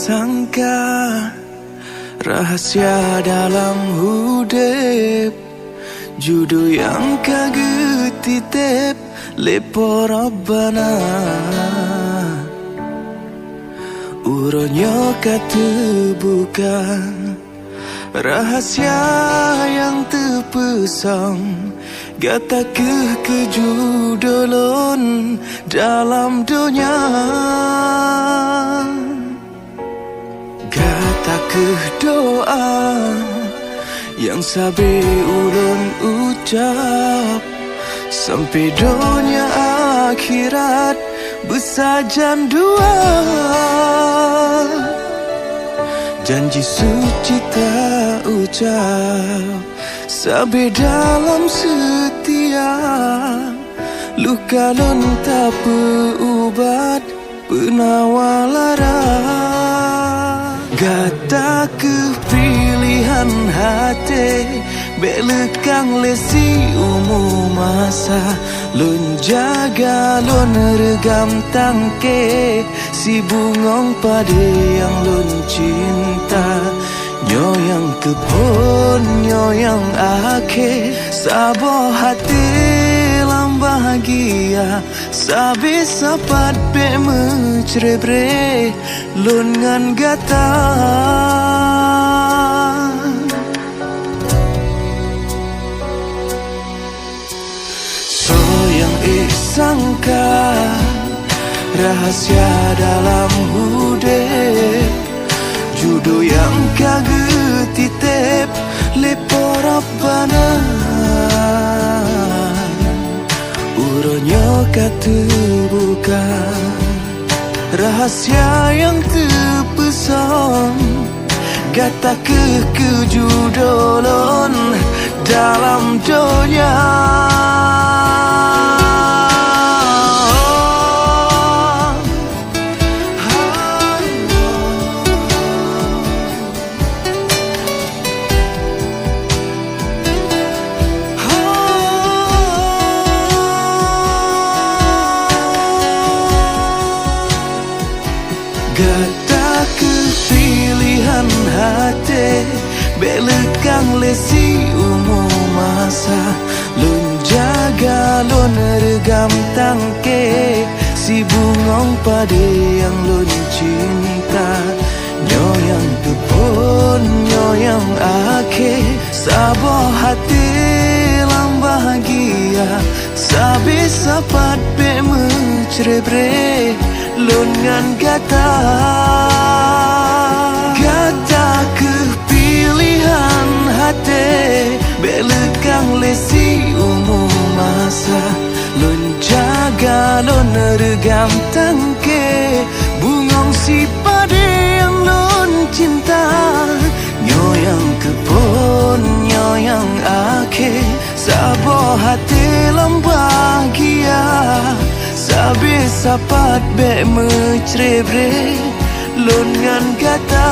sangka rahasia dalam hudep judo yang kagetitip lepo Rabbana uronyo kata bukan rahasia yang terpesong gata kejudolon dalam dunia gata doa yang sabi ulun ucap sampai dunia akhirat bersajan dua janji suci tak ucap sabi dalam setia luka lon tak berubat penawalara gata kepilihan hati belekang lesi umum masa lun jaga lun regam tangke si bungong pada yang lun cinta nyoyang kepon nyoyang ake sabo hati lam bahagia sabi sapat be mencerebre lun ngan gata so yang sangka rahasia dalam hudep judo yang kagetitip lepo Rabbana uronyo kata bukan rahasia yang terpesong gata kejudolon dalam dunia gata kepilihan hati belekang lesi umum masa lun jaga lun regam tangke si bungong pada yang lun cinta nyoyang tepon nyoyang ake sabo hati lam bahagia sabi sapat be mencerebre lun ngan gata kepilihan hati belekang lesi umum masa lun jaga lun regam tangke bungong si pade yang lun cinta nyoyang kepon nyoyang ake sabo hati lam bahagia sabi sapat be mencerebre lun ngan gata